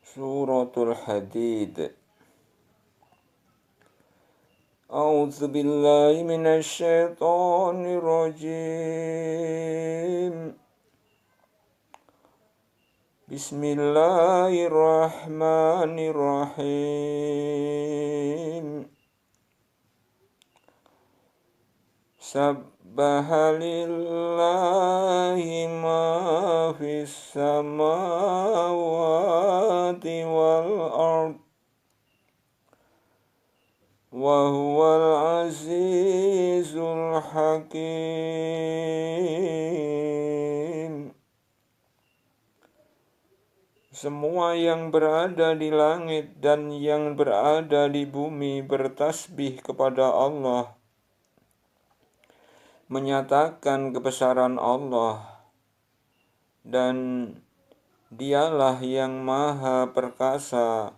Suratul Hadid. A'udzu billahi minasy syaithanir rajim. Bismillahirrahmanirrahim. Sabbaha lillahi ma fis samawati wal ard wa huwal azizul hakim. Semua yang berada di langit dan yang berada di bumi bertasbih kepada Allah, menyatakan kebesaran Allah, dan Dialah yang maha perkasa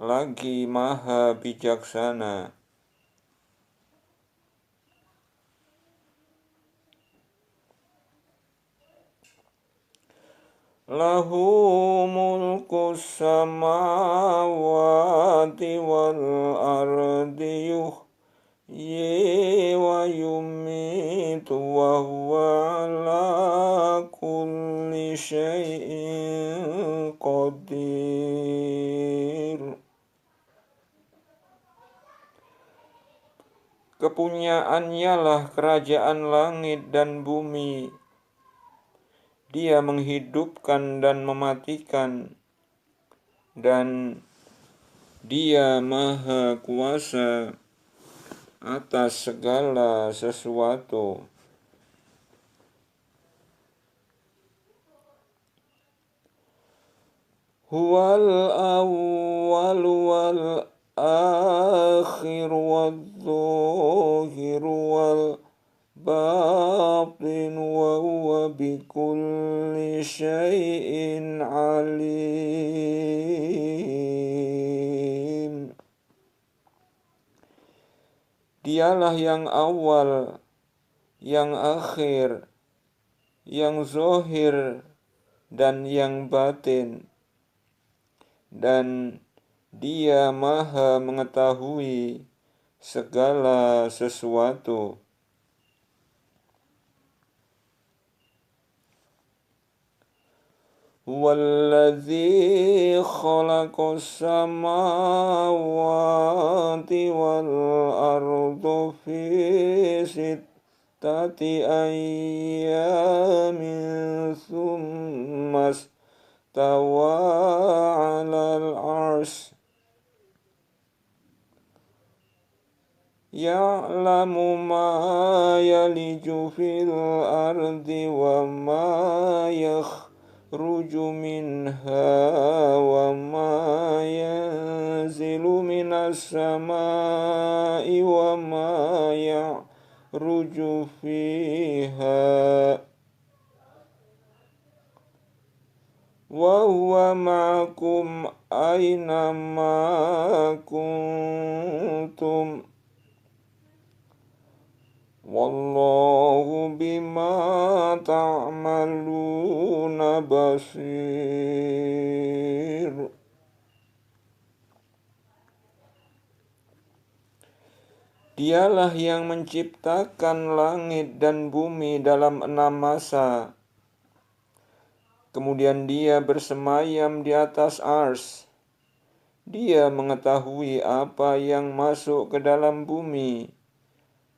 lagi maha bijaksana. Lahu mulku samawati wal ardi yuhyi wa yumitu wa huwa ala kulli syai'in qadir. Kepunyaannya lah kerajaan langit dan bumi. Dia menghidupkan dan mematikan, dan Dia maha kuasa atas segala sesuatu. Huwal awwal wal akhir wal dhahir wal batin wa huwa bikulli syai'in alim. Dialah yang awal, yang akhir, yang zahir, dan yang batin, dan Dia maha mengetahui segala sesuatu. Huwallazi khalaqas samawati wal arda fi sittati ayyamin thumma istawa 'alal 'arsy ya'lamu ma yaliju fil ardi wa ma yakhruju minha wa ma yanzilu minas samai wa ma ya'ruju fiha wa huwa ma'akum aina ma kuntum wallahu bima ta'maluna basir. Dialah yang menciptakan langit dan bumi dalam 6 masa. Kemudian Dia bersemayam di atas arsy. Dia mengetahui apa yang masuk ke dalam bumi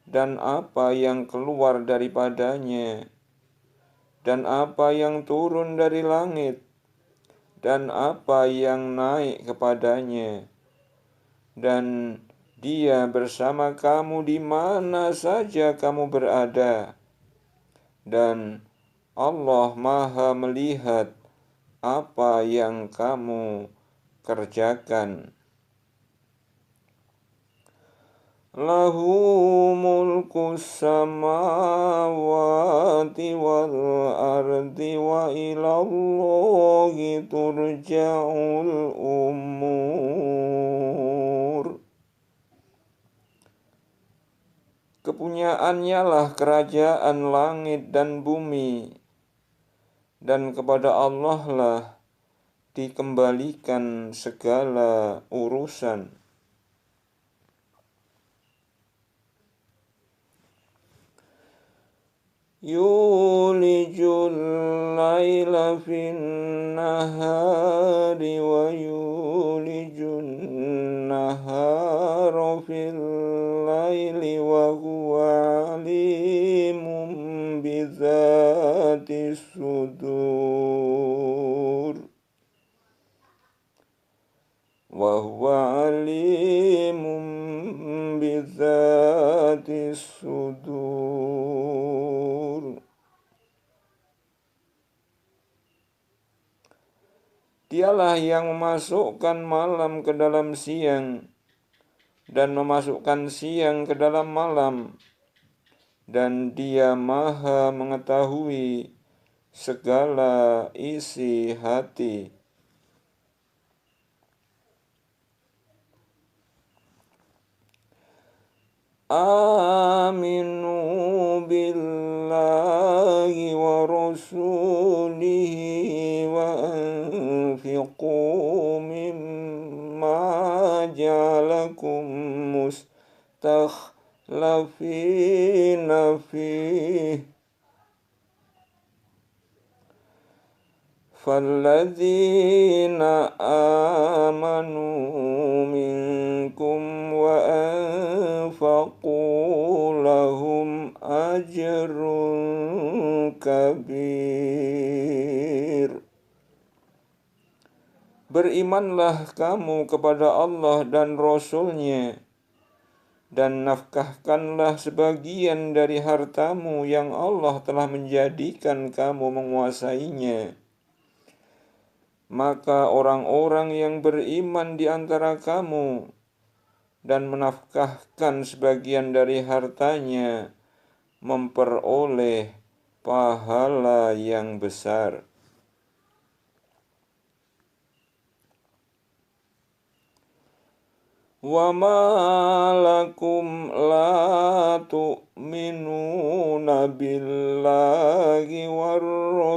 dan apa yang keluar daripadanya, dan apa yang turun dari langit, dan apa yang naik kepadanya. Dan Dia bersama kamu di mana saja kamu berada, dan Allah maha melihat apa yang kamu kerjakan. Lahu mulku samawati wal ardi wa ilallahi turja'ul umur. Kepunyaannya lah kerajaan langit dan bumi, dan kepada Allah lah dikembalikan segala urusan. Yulijul laila fin nahari wa yulijun nahara fil laili wa huwa alimun bizati sudur wa huwa alimun bizati sudur. Dialah yang memasukkan malam ke dalam siang dan memasukkan siang ke dalam malam, dan Dia Maha mengetahui segala isi hati. Aminu billahi wa rasulihi wa anfiqu mimma ja'alakum mustakhlafina fihi falladzina amanu minkum wa anfaqu lahum ajrun kabir. Berimanlah kamu kepada Allah dan Rasul-Nya, dan nafkahkanlah sebagian dari hartamu yang Allah telah menjadikan kamu menguasainya. Maka orang-orang yang beriman di antara kamu dan menafkahkan sebagian dari hartanya memperoleh pahala yang besar. Wa ma lakum la tu'minuna billahi war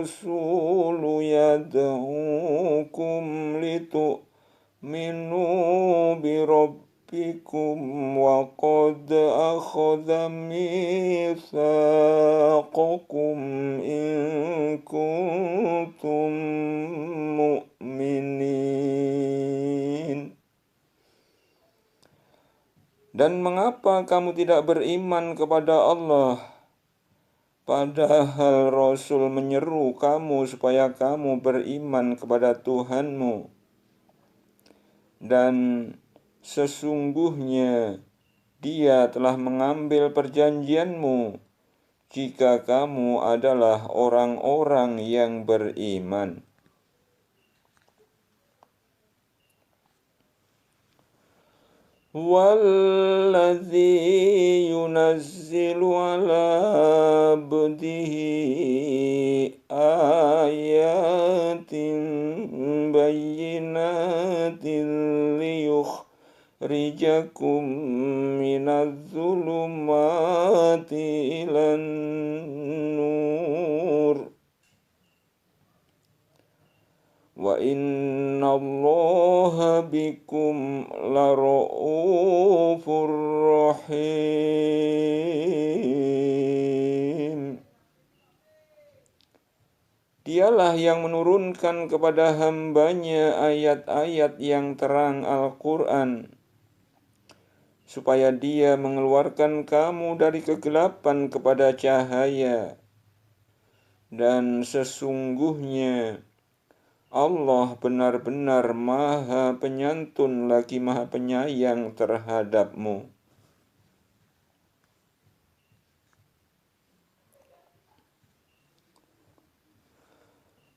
rasulu yad'ukum litu'minu bi rabbikum wa qad akhadha mitsaqakum in kuntum mu'minin. Dan mengapa kamu tidak beriman kepada Allah, padahal Rasul menyeru kamu supaya kamu beriman kepada Tuhanmu? Dan sesungguhnya Dia telah mengambil perjanjianmu jika kamu adalah orang-orang yang beriman. Walladzi yunazzilu ala abdihi ayatin bayyinatin liyukhrijakum minadh-dhulumati ilan nur. Wa inna Allaha bikum lara'ufur rahim. Dialah yang menurunkan kepada hambanya ayat-ayat yang terang Al-Quran, supaya Dia mengeluarkan kamu dari kegelapan kepada cahaya. Dan sesungguhnya Allah benar-benar Maha Penyantun lagi Maha Penyayang terhadapmu.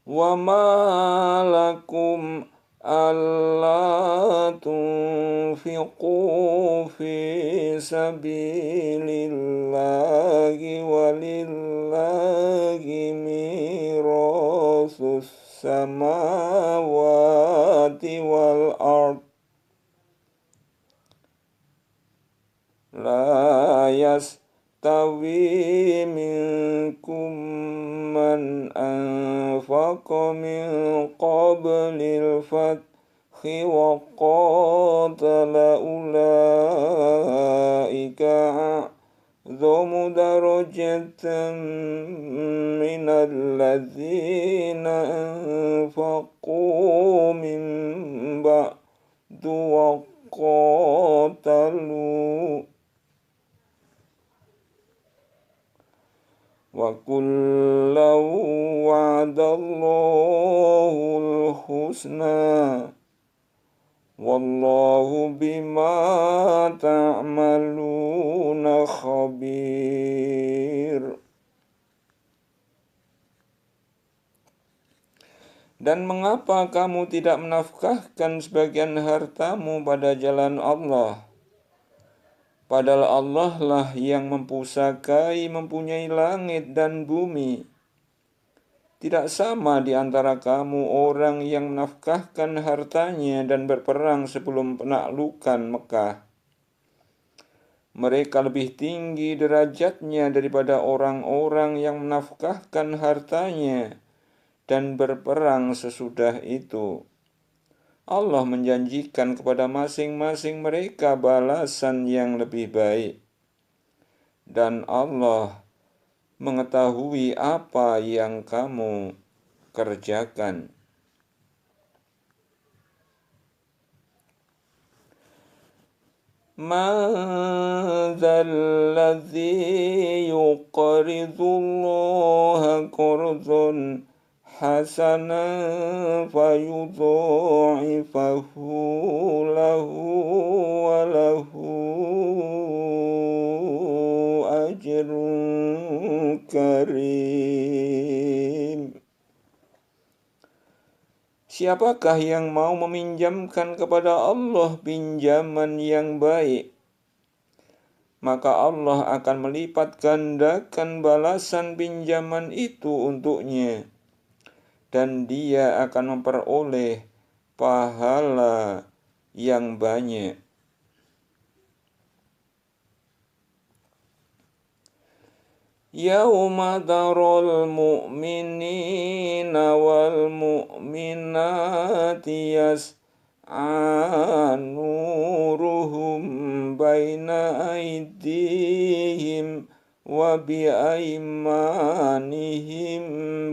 Wa ma lakum alla tunfiqu fi sabilillahi walillahi mirasus samawati wal ard. La yastawi minkum man anfaqa min قبل الفتح وقاتل أولئك أعظم درجة من الذين أنفقوا من بعد وقاتلوا وكلا وعد الله الحسنى والله بما تعملون خبير. Dan mengapa kamu tidak menafkahkan sebagian hartamu pada jalan Allah? Padahal Allah lah yang mempusakai, mempunyai langit dan bumi. Tidak sama di antara kamu orang yang menafkahkan hartanya dan berperang sebelum penaklukan Mekah. Mereka lebih tinggi derajatnya daripada orang-orang yang menafkahkan hartanya dan berperang sesudah itu. Allah menjanjikan kepada masing-masing mereka balasan yang lebih baik. Dan Allah mengetahui apa yang kamu kerjakan. Man dzalladzi yuqridullaha qardan hasanan fayudha'ifahu lahu wa lahu ajrun karim. Siapakah yang mau meminjamkan kepada Allah pinjaman yang baik, maka Allah akan melipat gandakan balasan pinjaman itu untuknya, dan dia akan memperoleh pahala yang banyak. Yauma taral mu'minina wal mu'minati yas'a nuruhum baina aydihim wa bi aymanihim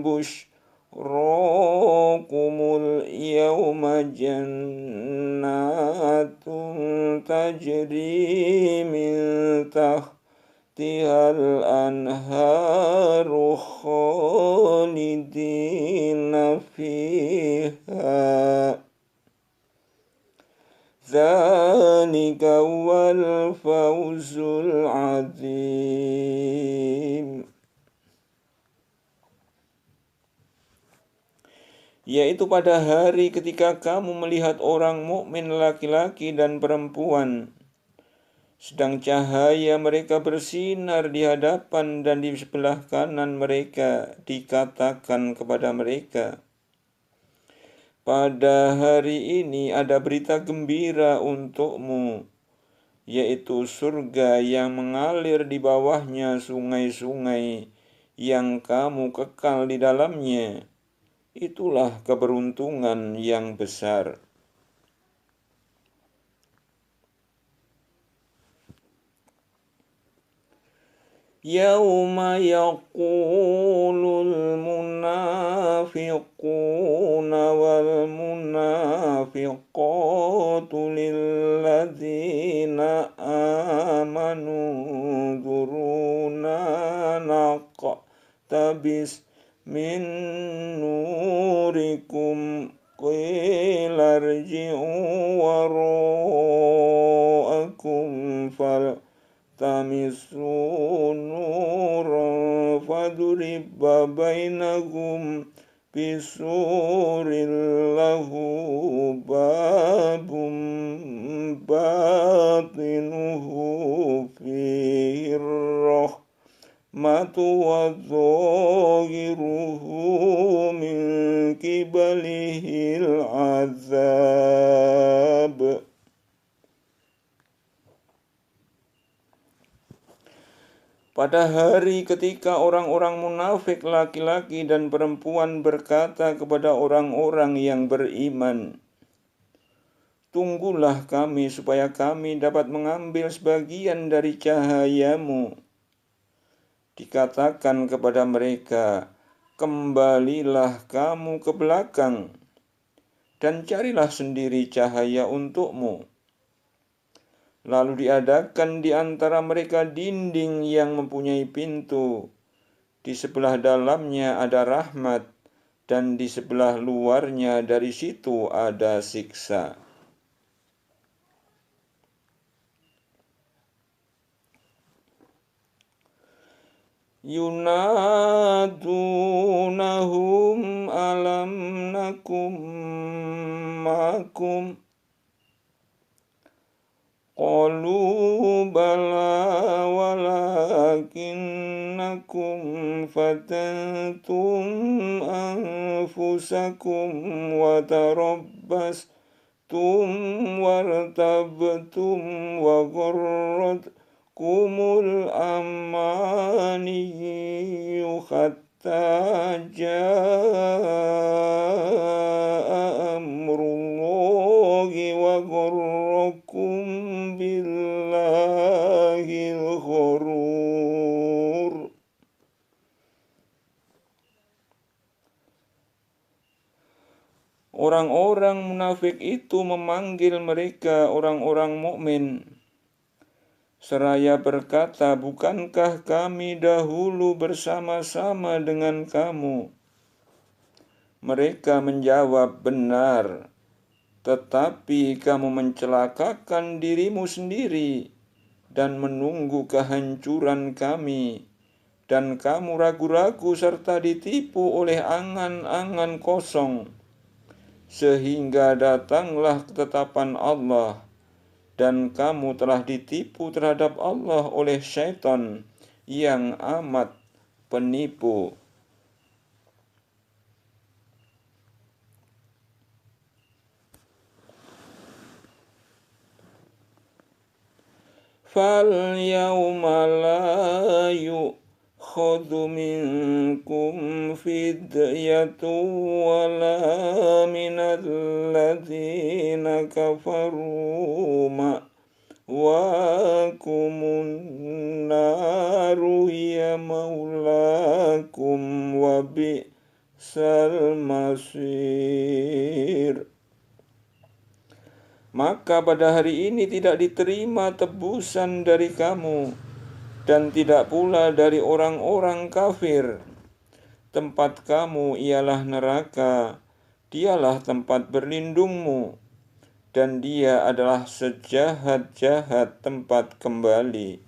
bushrakumul yawma jannatun tajri min tahtihal anharu khalidina fiha dzalika wal fawzul azim. Yaitu pada hari ketika kamu melihat orang mukmin laki-laki dan perempuan, sedang cahaya mereka bersinar di hadapan dan di sebelah kanan mereka, dikatakan kepada mereka, pada hari ini ada berita gembira untukmu, yaitu surga yang mengalir di bawahnya sungai-sungai yang kamu kekal di dalamnya. Itulah keberuntungan yang besar. Yauma yaqulul munafiquna wal munafiqatu lilladzina amanu duruna naqtabis min nurikum qila irji'u wara'akum faltamisu nuran faduriba bainahum bisurin lahu babum batinuhu fihi rahmatu wa zahiruhu min kibalihil azab. Pada hari ketika orang-orang munafik laki-laki dan perempuan berkata kepada orang-orang yang beriman, "Tunggulah kami supaya kami dapat mengambil sebagian dari cahayamu." Dikatakan kepada mereka, "Kembalilah kamu ke belakang dan carilah sendiri cahaya untukmu." Lalu diadakan di antara mereka dinding yang mempunyai pintu. Di sebelah dalamnya ada rahmat, dan di sebelah luarnya dari situ ada siksa. Yunadunahum alam nakum makum. Qalu bala walakinnakum fatantum anfusakum wa tarabbastum wartabtum wa gharratkumul amaniyu hatta jaa amrullahi wa gharrakum billahil ghurur. Orang-orang munafik itu memanggil mereka orang-orang mukmin seraya berkata, "Bukankah kami dahulu bersama-sama dengan kamu?" Mereka menjawab, "Benar, tetapi kamu mencelakakan dirimu sendiri dan menunggu kehancuran kami, dan kamu ragu-ragu serta ditipu oleh angan-angan kosong, sehingga datanglah ketetapan Allah, dan kamu telah ditipu terhadap Allah oleh syaitan yang amat penipu." فَالْيَوْمَ لَا يُؤْخَذُ مِنْكُمْ فِدْيَةٌ وَلَا مِنَ الَّذِينَ كَفَرُوا مَأْوَاكُمُ النَّارُ هِيَ مَوْلَاكُمْ وَبِئْسَ الْمَصِيرُ. Maka pada hari ini tidak diterima tebusan dari kamu, dan tidak pula dari orang-orang kafir. Tempat kamu ialah neraka, dialah tempat berlindungmu, dan dia adalah sejahat-jahat tempat kembali.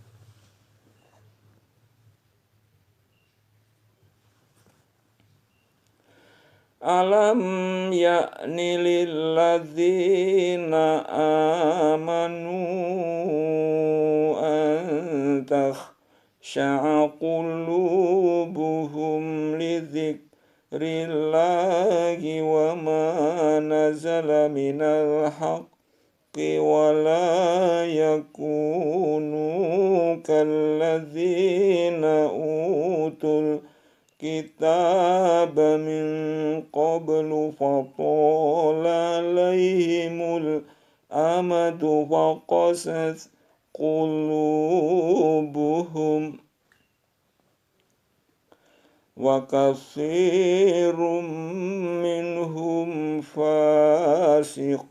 Alam ya'ni lilladzina amanu an takhsha'a qulubuhum lidzikrillahi wa ma nazala minal haqqi wa la yakunu kalladzina utul kitab min qablu fatala alaihimul amadu faqasat qulubuhum wa katsirum minhum fasiqun.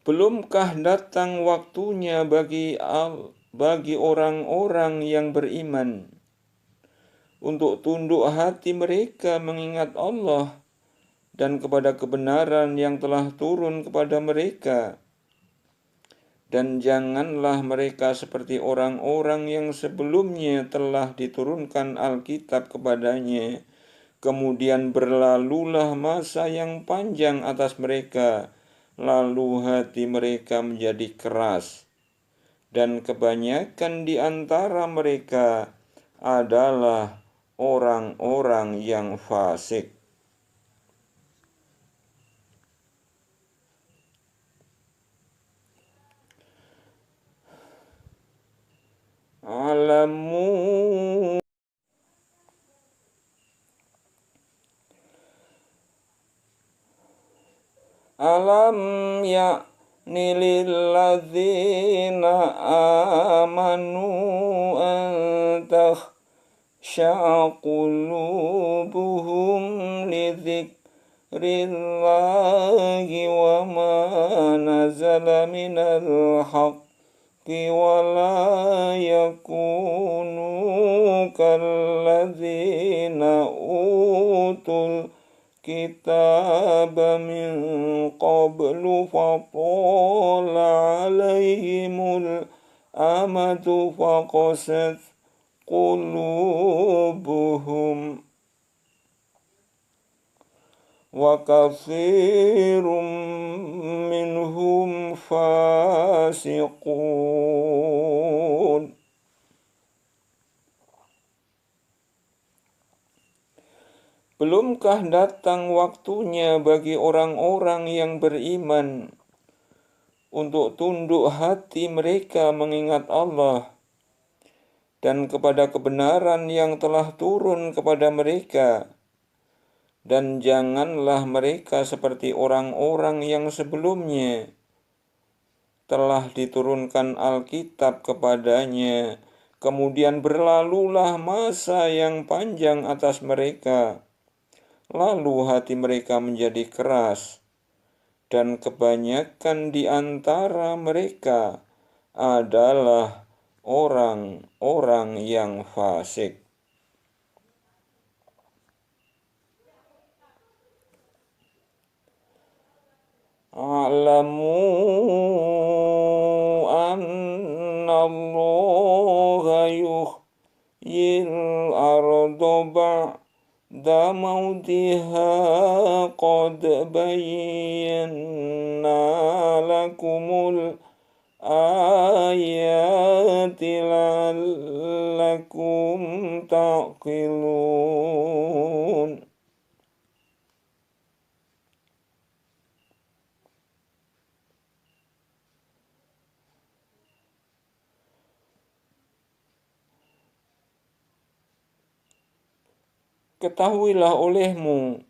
Belumkah datang waktunya bagi orang-orang yang beriman untuk tunduk hati mereka mengingat Allah dan kepada kebenaran yang telah turun kepada mereka, dan janganlah mereka seperti orang-orang yang sebelumnya telah diturunkan Alkitab kepadanya, kemudian berlalulah masa yang panjang atas mereka, lalu hati mereka menjadi keras, dan kebanyakan di antara mereka adalah orang-orang yang fasik. A'lamu Alam ya'ni lilladzina amanu an takhsha'a qulubuhum lidzikrillahi wa ma nazala minal haqqi wa la yakunu kalladzina utul kitab min qablu fatala alaihimul amadu faqasat qulubuhum wa katsirum minhum fasiqun. Belumkah datang waktunya bagi orang-orang yang beriman untuk tunduk hati mereka mengingat Allah dan kepada kebenaran yang telah turun kepada mereka, dan janganlah mereka seperti orang-orang yang sebelumnya telah diturunkan Alkitab kepadanya, kemudian berlalulah masa yang panjang atas mereka. Lalu hati mereka menjadi keras, dan kebanyakan di antara mereka adalah orang-orang yang fasik. A'lamu anna Allaha yuhyil arda da mautiha qad bayyana lakumul ayati la'allakum taqilun. Ketahuilah olehmu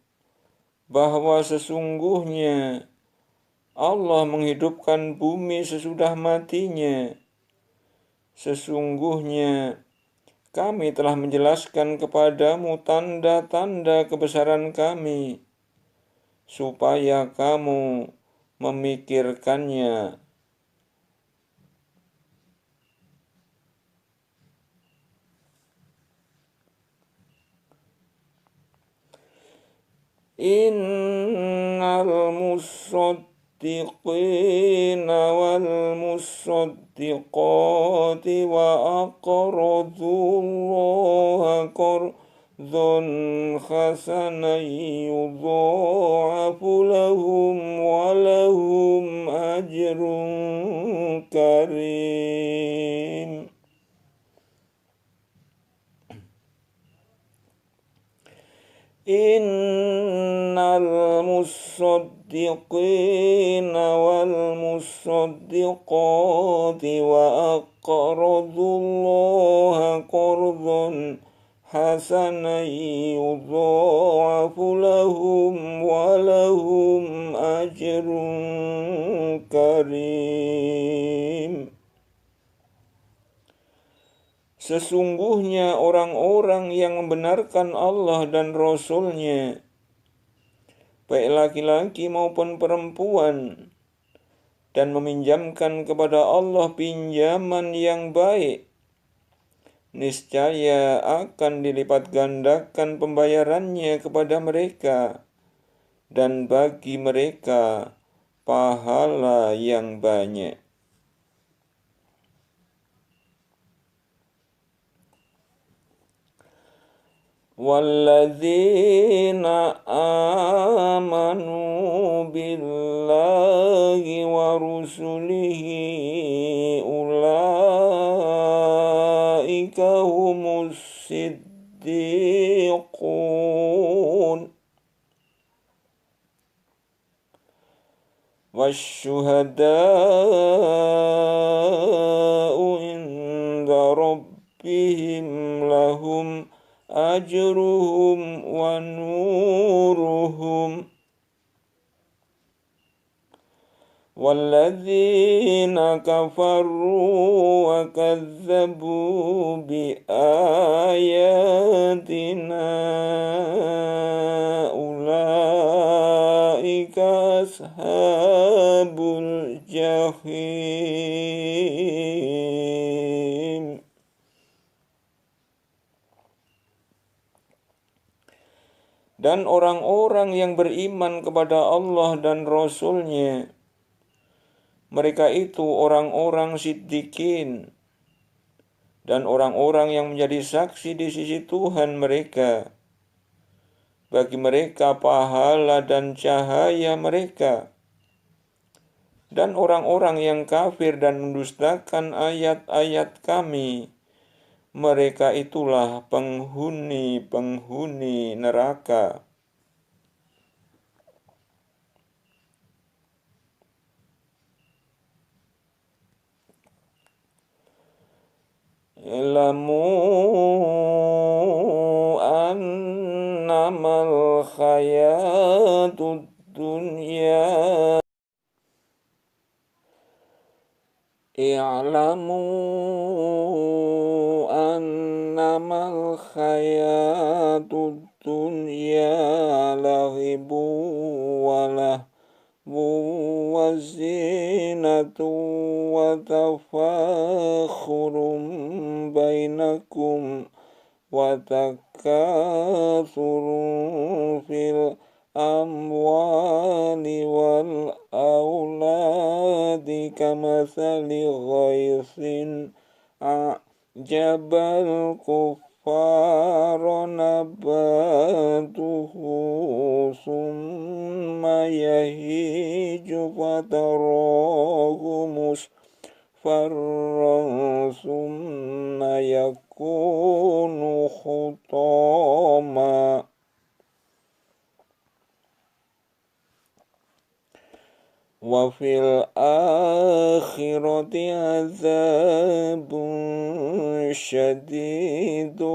bahwa sesungguhnya Allah menghidupkan bumi sesudah matinya. Sesungguhnya kami telah menjelaskan kepadamu tanda-tanda kebesaran kami, supaya kamu memikirkannya. Innal musaddiqina wal musaddiqati wa aqradullaha qardan hasanan yudha'afu lahum wa lahum ajrun karim. Innal musaddiqina wal musaddiqati wa aqradullaha qardan hasanan yudha'afu lahum wa lahum ajrun karim. Sesungguhnya orang-orang yang membenarkan Allah dan Rasul-Nya, baik laki-laki maupun perempuan, dan meminjamkan kepada Allah pinjaman yang baik, niscaya akan dilipat gandakan pembayarannya kepada mereka, dan bagi mereka pahala yang banyak. Walladzina amanu billahi wa rusulihi ulaika humus siddiqun wasyuhada'u inda rabbihim أجرهم ونورهم والذين كفروا وكذبوا بآياتنا أولئك أصحاب الجحيم. Dan orang-orang yang beriman kepada Allah dan Rasul-Nya, mereka itu orang-orang siddiqin dan orang-orang yang menjadi saksi di sisi Tuhan mereka. Bagi mereka pahala dan cahaya mereka. Dan orang-orang yang kafir dan mendustakan ayat-ayat Kami, mereka itulah penghuni-penghuni neraka. Ilamu annamal khayatud dunya I'lamu annamal khayatud dunya lahibu wa zinatu wa tafakhurum bainakum wa takathurun fil amwali wal auladi kamathali ghaythin a'jabal kuffara nabatuhu summa yahiju fatarahu musfarran summa yakunu khutama wa fil akhirati azabun syadidu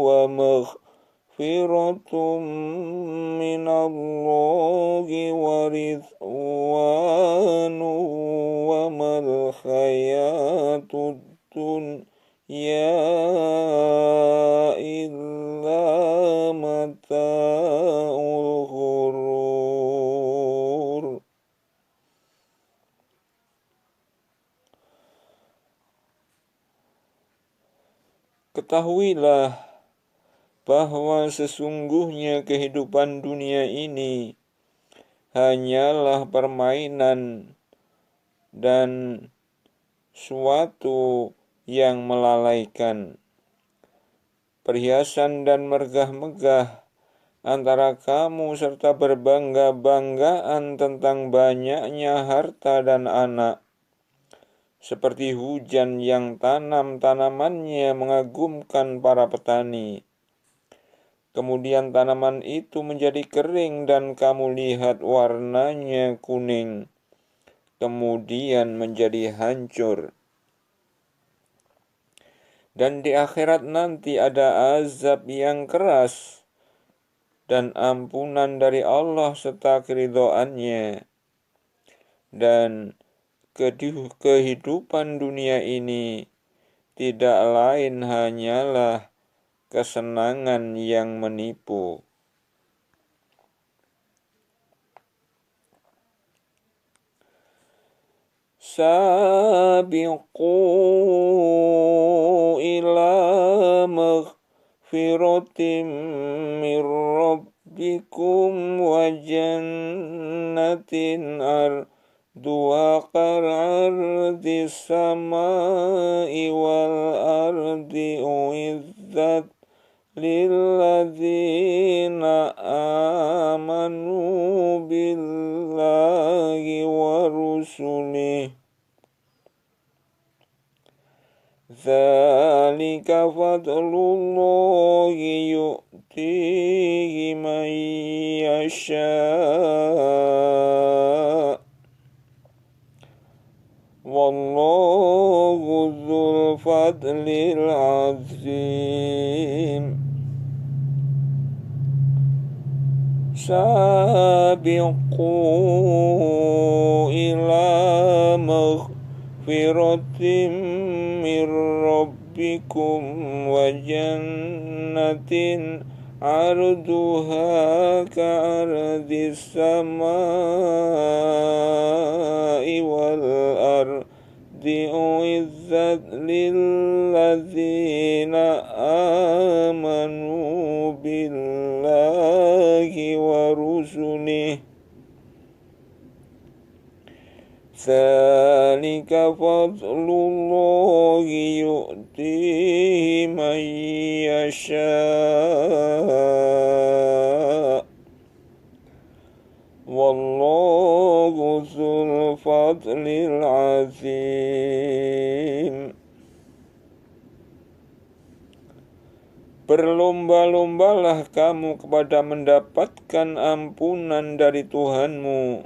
wa maghfiratum minallahi wa ridwanu wa mal hayatud dunya illa mata'ul ghurur. Ketahuilah bahwa sesungguhnya kehidupan dunia ini hanyalah permainan dan suatu yang melalaikan, perhiasan dan megah-megah antara kamu serta berbangga-banggaan tentang banyaknya harta dan anak, seperti hujan yang tanamannya mengagumkan para petani. Kemudian tanaman itu menjadi kering dan kamu lihat warnanya kuning, kemudian menjadi hancur. Dan di akhirat nanti ada azab yang keras dan ampunan dari Allah serta keridhoannya. Dan kehidupan dunia ini tidak lain hanyalah kesenangan yang menipu. Sabiqu ila maghfiratin min rabbikum wa jannatin arduha ka'ardis samai wal ardi uizzat lilladzina amanu billahi wa rusulih. Dzalika fadlullahi yu'tihi man yasha' wallahu dzul fadlil azim. sabiqu ila maghfiratim mir rabbikum wa jannatin arduha ka'ardis samai wal ardi uizzat lilladzina amanu billahi wa rusulihi dzalika fadlullahi yu'tihi man yasha' wallahu dzul fadlil azim. Berlomba-lombalah kamu kepada mendapatkan ampunan dari Tuhanmu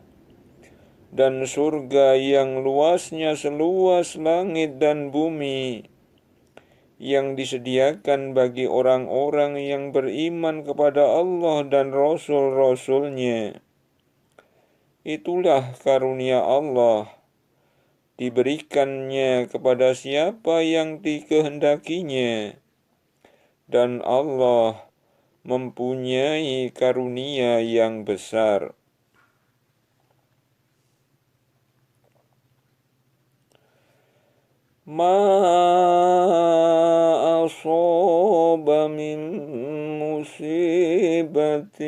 dan surga yang luasnya seluas langit dan bumi, yang disediakan bagi orang-orang yang beriman kepada Allah dan Rasul-Rasulnya. Itulah karunia Allah, diberikannya kepada siapa yang dikehendakinya, dan Allah mempunyai karunia yang besar. Ma asaba min musibatin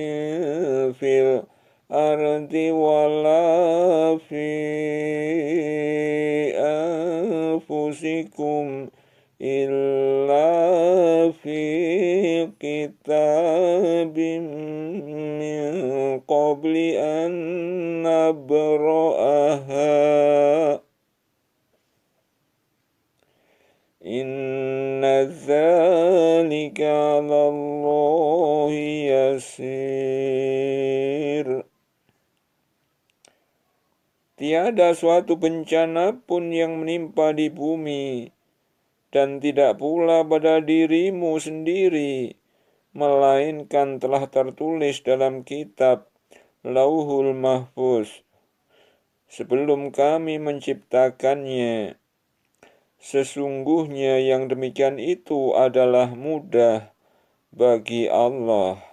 fil ardi wala fi anfusikum illa fi kitabim min qabli an nabra'aha inna dzalika 'ala Allahi yasir. Tiada suatu bencana pun yang menimpa di bumi, dan tidak pula pada dirimu sendiri, melainkan telah tertulis dalam kitab Lauhul Mahfuz sebelum kami menciptakannya. Sesungguhnya yang demikian itu adalah mudah bagi Allah.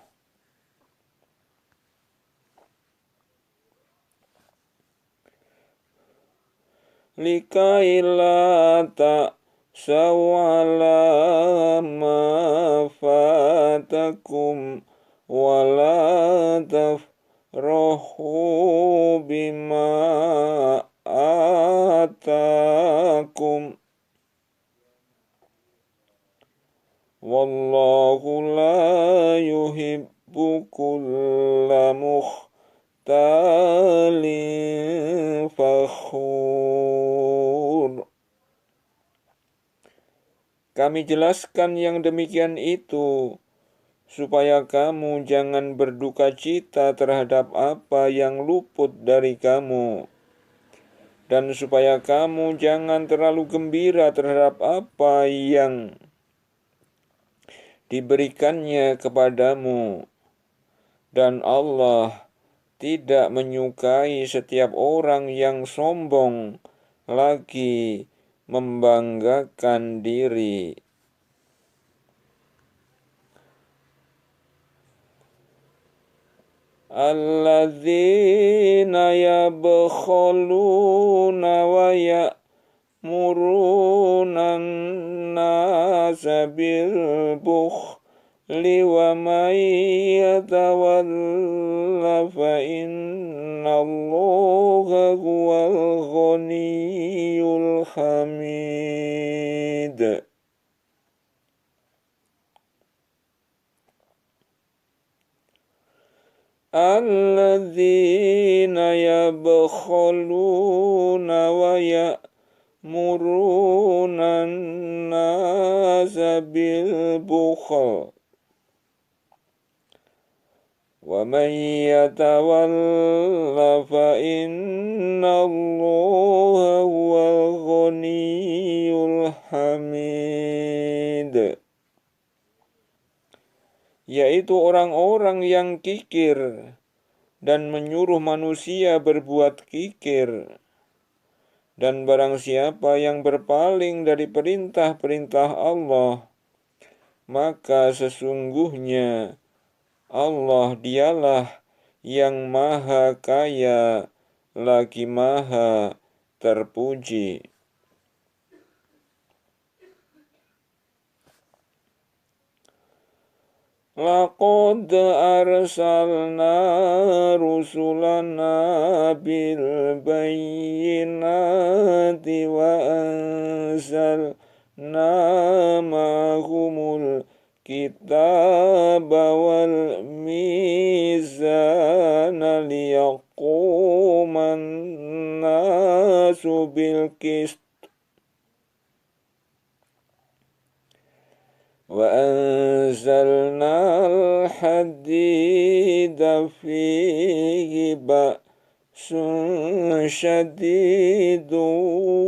Likai la ta'saw ala ma fatakum wa la tafrahu bima atakum. Wallahu la yuhibbu kulla mukhtalin fakhur. Kami jelaskan yang demikian itu supaya kamu jangan berduka cita terhadap apa yang luput dari kamu, dan supaya kamu jangan terlalu gembira terhadap apa yang diberikannya kepadamu. Dan Allah tidak menyukai setiap orang yang sombong lagi membanggakan diri. Alladzina yabkhaluna wa ya'muruna an-nasa bil bukhli wa man yatawalla fa innallaha huwal ghaniyyul hamid. Alladzina yabkhaluna wa ya'muruna an-nasa bil bukhl wa man yatawalla fa innallaha huwal ghaniyyul hamid. Yaitu orang-orang yang kikir dan menyuruh manusia berbuat kikir. Dan barang siapa yang berpaling dari perintah-perintah Allah, maka sesungguhnya Allah dialah yang maha kaya lagi maha terpuji. Laqad arsalna rusulana bil bayyinati wa anzalna ma'humul kitaba wal mizana liyaquman nasu bil qist wa anzalna al-hadida fihi ba'sun syadidun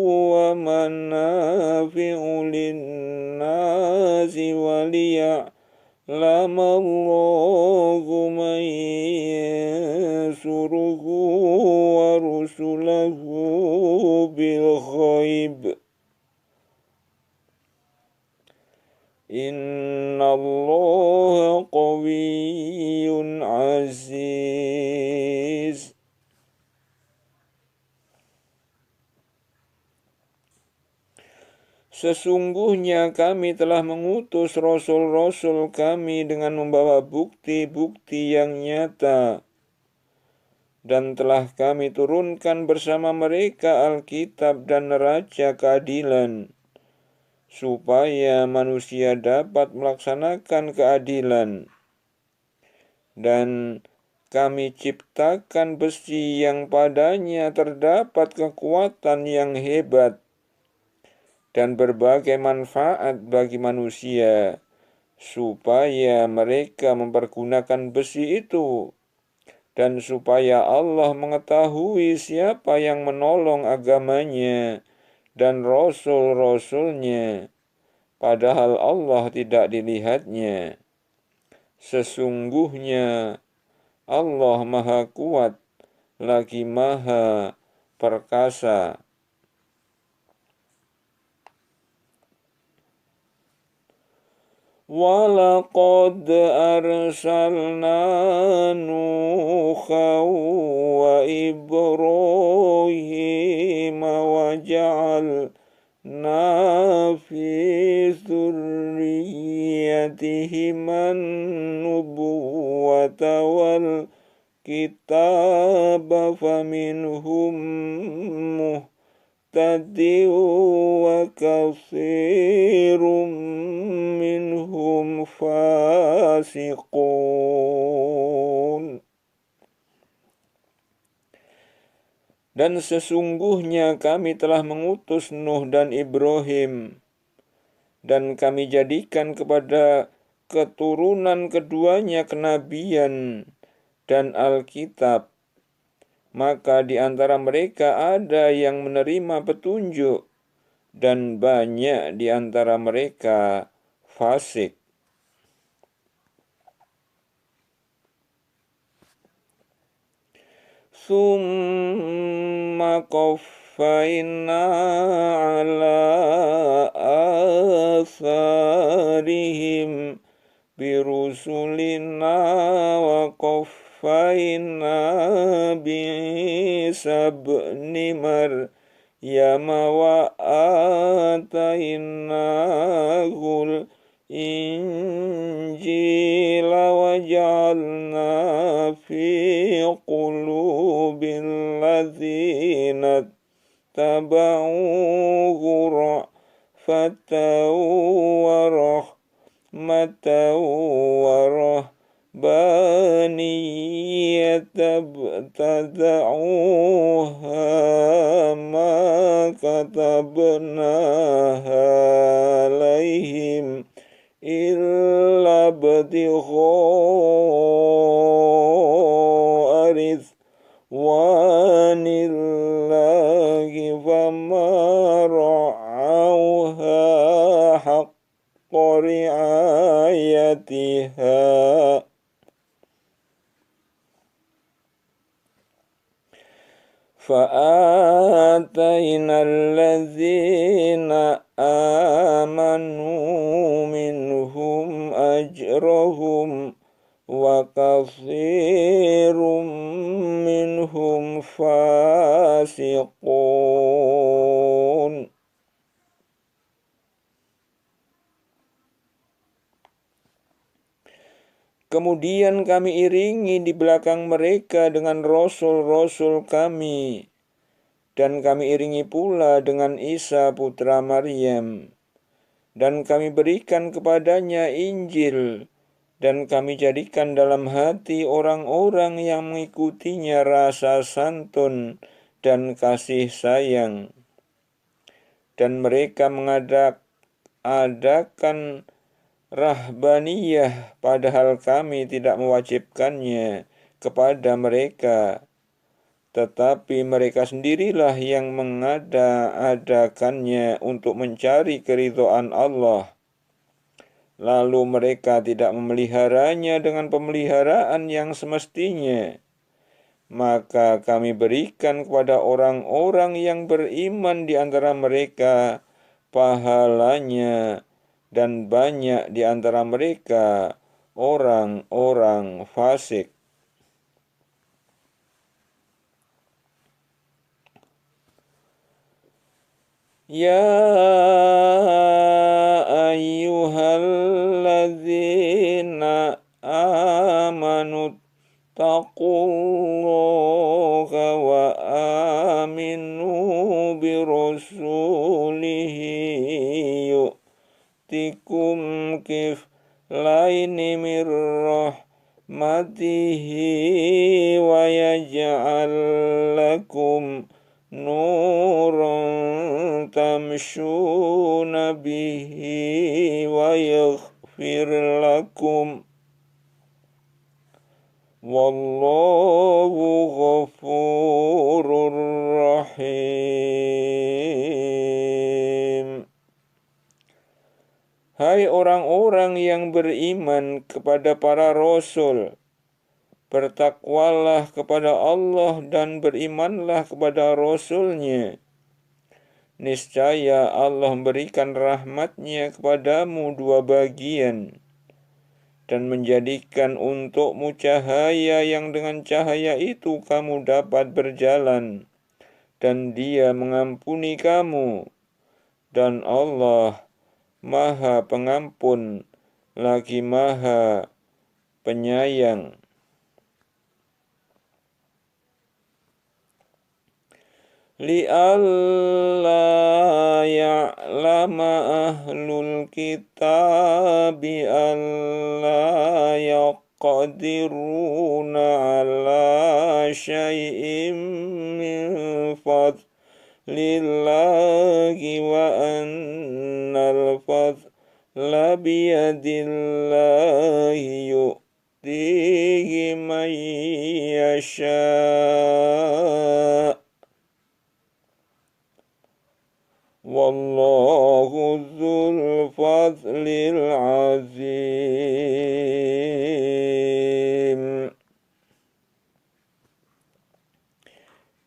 wa manafi'u lin-nasi wa liya'lama Allahu man yansuruhu wa rusulahu bil ghaib. Inna Allah qawiyyun aziz. Sesungguhnya kami telah mengutus rasul-rasul kami dengan membawa bukti-bukti yang nyata, dan telah kami turunkan bersama mereka Alkitab dan neraca keadilan, supaya manusia dapat melaksanakan keadilan. Dan kami ciptakan besi yang padanya terdapat kekuatan yang hebat dan berbagai manfaat bagi manusia, supaya mereka mempergunakan besi itu, dan supaya Allah mengetahui siapa yang menolong agamanya dan rasul-rasulnya, padahal Allah tidak dilihatnya. Sesungguhnya Allah maha kuat lagi maha perkasa. Walaqad arsalna Nuha wa Ibrahim wa ja'alna fi dzurriyyatihima an-nubuwwata wal kitaba faminhum muhtadin wa katsirum minhum fasiqun. Dan sesungguhnya kami telah mengutus Nuh dan Ibrahim, dan kami jadikan kepada keturunan keduanya kenabian dan Alkitab. Maka di antara mereka ada yang menerima petunjuk, dan banyak di antara mereka fasik. Summa qaffayna ala atharihim birusulina wa qaffayna bi'isa ibni Maryam wa atainahul Injila wa ja'alna fi qulubil ladzina tabauhu ra'fatan wa rahmatan wa rahbaniyatan ibtada'uha ma katabnaha alaihim illa ibtigha'a ridwanillahi fama ra'awha haqqa ri'ayatiha. فآتينا الذين آمنوا منهم أجرهم وكثير منهم فاسقون. Kemudian kami iringi di belakang mereka dengan rasul-rasul kami, dan kami iringi pula dengan Isa putra Maryam, dan kami berikan kepadanya Injil, dan kami jadikan dalam hati orang-orang yang mengikutinya rasa santun dan kasih sayang. Dan mereka mengadakan rahbaniyah, padahal kami tidak mewajibkannya kepada mereka, tetapi mereka sendirilah yang mengadakannya untuk mencari keridhaan Allah. Lalu mereka tidak memeliharanya dengan pemeliharaan yang semestinya. Maka kami berikan kepada orang-orang yang beriman di antara mereka pahalanya, dan banyak di antara mereka orang-orang fasik. Ya ayyuhalladzina amanu taqullaha wa aminu birasulihi yu'tikum kiflaini min rahmatihi wa yaj'al lakum nuran tamshuna bihi wa yaghfir lakum. Wallahu ghafurur rahim. Hai orang-orang yang beriman kepada para rasul, bertakwalah kepada Allah dan berimanlah kepada Rasul-Nya. Niscaya Allah memberikan rahmat-Nya kepadamu dua bagian, dan menjadikan untukmu cahaya yang dengan cahaya itu kamu dapat berjalan, dan Dia mengampuni kamu. Dan Allah Maha Pengampun lagi Maha Penyayang. Li'alla ya'lama ahlul kitabi alla yaqdiruna ala syai'im min fadlillahi wa annal fadla biyadillahi yu'tihi man yasha'. Wallahu dzul fadlil azim.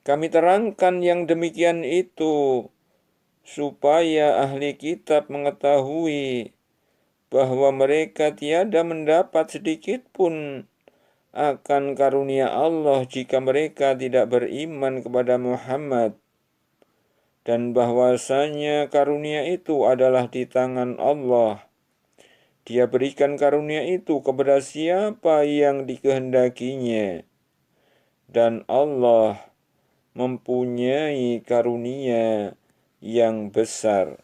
Kami terangkan yang demikian itu supaya ahli kitab mengetahui bahwa mereka tiada mendapat sedikit pun akan karunia Allah jika mereka tidak beriman kepada Muhammad, dan bahwasanya karunia itu adalah di tangan Allah. Dia berikan karunia itu kepada siapa yang dikehendakinya, dan Allah mempunyai karunia yang besar.